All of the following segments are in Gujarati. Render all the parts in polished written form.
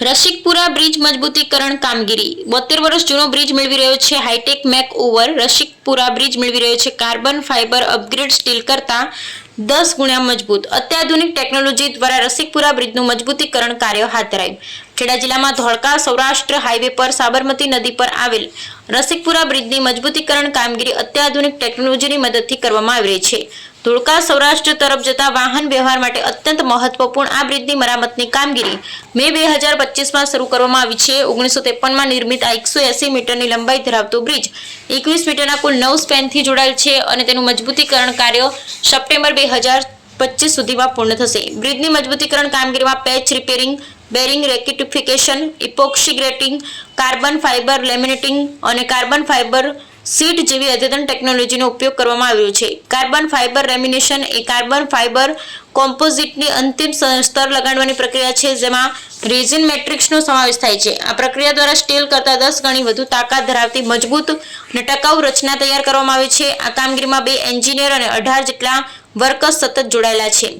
રસિકપુરા બ્રિજ મજબૂતીકરણ કામગીરી 72 વર્ષ જૂનો બ્રિજ મેળવી રહ્યો છે high tech make over. Rasikpura bridge મેળવી રહ્યો છે કાર્બન ફાઇબર અપગ્રેડ સ્ટીલ કરતા 10 ગુણા મજબૂત। અત્યાધુનિક ટેકનોલોજી દ્વારા રસિકપુરા બ્રિજનું મજબૂતીકરણ કાર્ય હાથ ધરાયું। ખેડા જિલ્લામાં ધોળકા સૌરાષ્ટ્ર હાઈવે પર સાબરમતી નદી પર આવેલ રસિકપુરા બ્રિજની મજબૂતીકરણ કામગીરી અત્યાધુનિક ટેકનોલોજીની મદદથી કરવામાં આવી રહી છે। ધોળકા સૌરાષ્ટ્ર તરફ જતા વાહન વ્યવહાર માટે અત્યંત મહત્વપૂર્ણ આ બ્રિજની મરામતની કામગીરી મે 2025માં શરૂ કરવામાં આવી છે। 1953માં નિર્મિત આ 180 મીટરની લંબાઈ ધરાવતો બ્રિજ 21 મીટરના કુલ 9 સ્પેનથી જોડાયેલ છે અને તેનું મજબૂતીકરણ કાર્ય સપ્ટેમ્બર 2025 સુધીમાં પૂર્ણ થશે। બ્રિજની મજબૂતીકરણ કામગીરીમાં patch repairing, bearing rectification, epoxy grating, carbon fibre laminating અને કાર્બન ફાઇબર સીટ જેવી અદ્યતન ટેકનોલોજીનો ઉપયોગ કરવામાં આવ્યો છે। કાર્બન ફાઇબર લેમિનેશન એ કાર્બન ફાઇબર કોમ્પોઝિટની અંતિમ સ્તર લગાડવાની પ્રક્રિયા છે જેમાં રેઝિન મેટ્રિક્સનો સમાવેશ થાય છે। આ પ્રક્રિયા દ્વારા સ્ટીલ કરતાં 10 ગણી વધુ તાકાત ધરાવતી મજબૂત અને ટકાઉ રચના તૈયાર કરવામાં આવે છે। આ કામગીરીમાં 2 એન્જિનિયર અને 18 જેટલા વર્કર્સ સતત જોડાયેલા છે।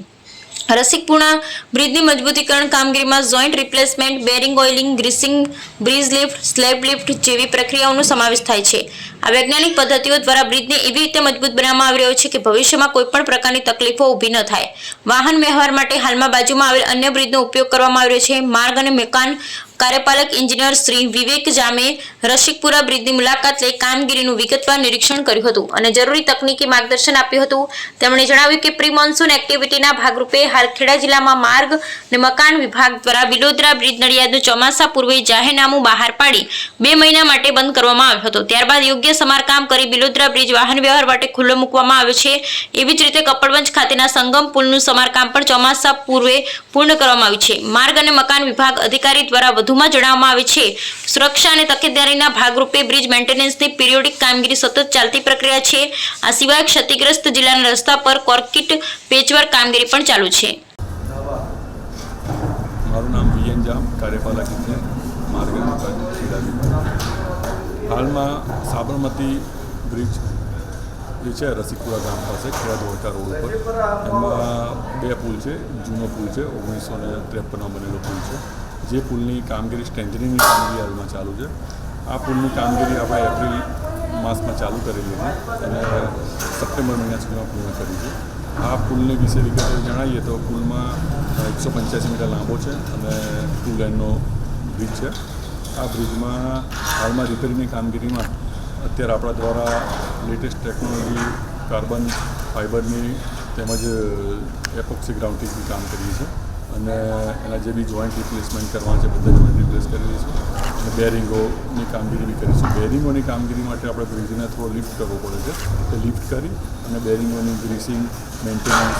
રસિકપુરા બ્રિજની મજબૂતીકરણ કામગીરીમાં joint replacement, bearing oiling, greasing, bridge lift, slab lift જેવી પ્રક્રિયાઓનો સમાવેશ થાય છે। આ વૈજ્ઞાનિક પદ્ધતિઓ દ્વારા બ્રિજને એવી રીતે મજબૂત બનાવવામાં આવી રહ્યો છે કે ભવિષ્યમાં કોઈપણ પ્રકારની તકલીફો ઊભી ન થાય। વાહન વ્યવહાર માટે હાલમાં બાજુમાં આવેલ અન્ય બ્રિજનો ઉપયોગ કરવામાં આવી રહ્યો છે। માર્ગ અને મકાન કાર્યપાલક એન્જિનિયર શ્રી વિવેક જામે રસિકપુરા બ્રિજની મુલાકાત લઈ કામગીરીનું વિગતવાર નિરીક્ષણ કર્યું હતું અને જરૂરી તકનીકી માર્ગદર્શન આપ્યું હતું। તેમણે જણાવ્યું કે પ્રી મોન્સૂન એક્ટિવિટીના ભાગરૂપે હાલ ખેડા જિલ્લામાં માર્ગ અને મકાન વિભાગ દ્વારા બિલોદરા બ્રિજ નડિયાદનું ચોમાસા પૂર્વે જાહેરનામું બહાર પાડી 2 મહિના માટે બંધ કરવામાં આવ્યો હતો। ત્યારબાદ યોગ્ય સમારકામ કરી બિલોદરા બ્રિજ વાહન વ્યવહાર માટે ખુલ્લો મૂકવામાં આવ્યો છે। એવી જ રીતે કપડવંજ ખાતેના સંગમ પુલનું સમારકામ પણ ચોમાસા પૂર્વે પૂર્ણ કરવામાં આવ્યું છે। માર્ગ અને મકાન વિભાગ અધિકારી દ્વારા વધુમાં જણાવવામાં આવે છે સુરક્ષા અને તકેદારીના ભાગરૂપે બ્રિજ મેન્ટેનન્સની પિરિયોડિક કામગીરી સતત ચાલતી પ્રક્રિયા છે। આ સિવાય ક્ષતિગ્રસ્ત જિલ્લાના રસ્તા પર કોર્કિટ પેચવર્ક કામગીરી પણ ચાલુ છે। મારું નામ વીએન જામ, કાર્યપાલક ઇજનેર માર્ગ અને મકાન ખેડા જિલ્લા। હાલમાં સાબરમતી બ્રિજ જે છે રસિકપુરા ગામ પાસે ખેડા ધોળકા રોડ ઉપર એમાં 2 પુલ છે। જૂનો પુલ છે, 1953માં બનેલો પુલ છે। જે પુલની કામગીરી સ્ટ્રેન્થનિંગની કામગીરી હાલમાં ચાલુ છે। આ પુલની કામગીરી આપણે એપ્રિલ માસમાં ચાલુ કરેલી હતી અને સપ્ટેમ્બર મહિના સુધીમાં પૂર્ણ કરી છે। આ પુલની વિશે વિગતો જણાવીએ તો પુલમાં 185 મીટર લાંબો છે અને 2 લેનનો બ્રિજ છે। આ બ્રિજમાં હાલમાં રિપેરિંગની કામગીરીમાં અત્યારે આપણા દ્વારા લેટેસ્ટ ટેકનોલોજી કાર્બન ફાઇબરની તેમજ એપોક્સી ગ્રાઉન્ડિંગનું કામ કરીએ છીએ અને એના જે બી જોઈન્ટ રિપ્લેસમેન્ટ કરવાના છે બધા જોઈન્ટ રિપ્લેસ કરી દઈશું અને બેરિંગોની કામગીરી બી કરીશું। બેરિંગોની કામગીરી માટે આપણે બ્રિજને થોડો લિફ્ટ કરવો પડે છે, તો લિફ્ટ કરી અને બેરિંગોની ગ્રીસિંગ, મેન્ટેનન્સ,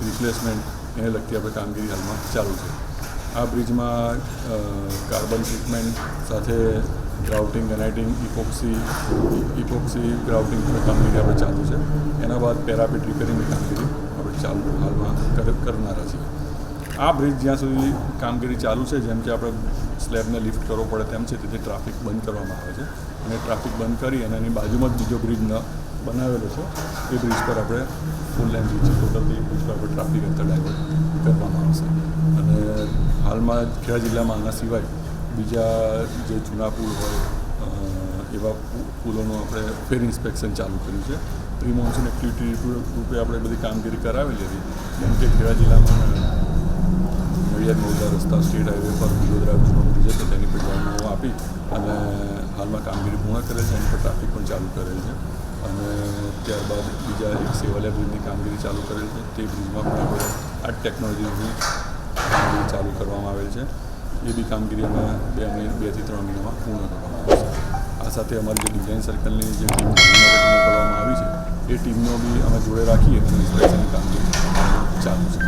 રિપ્લેસમેન્ટ એને લગતી આપણે કામગીરી હાલમાં ચાલુ છે। આ બ્રિજમાં કાર્બન ટ્રીટમેન્ટ સાથે ગ્રાઉટિંગ, ગનાઇટિંગ, ઇપોક્સી ગ્રાઉટિંગ કામગીરી આપણે ચાલુ છે। એના બાદ પેરાપેટ રિપેરિંગની કામગીરી આપણે ચાલુ હાલમાં કરનારા છીએ। આ બ્રિજ જ્યાં સુધી કામગીરી ચાલુ છે, જેમ કે આપણે સ્લેબને લિફ્ટ કરવો પડે તેમ છે, તેથી ટ્રાફિક બંધ કરવામાં આવે છે અને ટ્રાફિક બંધ કરી અને એની બાજુમાં જ બીજો બ્રિજ બનાવેલો છે। એ બ્રિજ પર આપણે ફૂલ લેન બ્રિજ છે, ટોટલી બ્રિજ પર આપણે ટ્રાફિક અંતર ડાયવર્ટ કરવામાં આવશે અને હાલમાં ખેડા જિલ્લામાં આના સિવાય બીજા જે જૂના પુલ હોય એવા પુલોનું આપણે ફેર ઇન્સ્પેક્શન ચાલુ કર્યું છે। પ્રી મોન્સૂન એક્ટિવિટી રૂપે આપણે બધી કામગીરી કરાવેલી હતી, જેમ કે ખેડા જિલ્લામાં નડિયાદ મૌજા રસ્તા સ્ટેટ હાઈવે પર બિલોદરા જૂનો બ્રિજ હતો તેની પર જાહેરનામું આપી અને હાલમાં કામગીરી પૂર્ણ કરેલ છે। એની પર ટ્રાફિક પણ ચાલુ કરેલ છે અને ત્યારબાદ બીજા એક સેવાલિયા બ્રિજની કામગીરી ચાલુ કરેલ છે। તે બ્રિજમાં પણ આપણે આ ટેકનોલોજીની કામગીરી ચાલુ કરવામાં આવેલ છે। એ બી કામગીરી અમે 2 થી 3 મહિનામાં પૂર્ણ કરવામાં આવશે। આ સાથે અમારી જે ડિઝાઇન સર્કલની જે ટીમ મોકલવામાં આવી છે એ ટીમનો બી અમે જોડે રાખીએ અને ઇન્સ્પેક્શનની કામગીરી ચાલુ છે।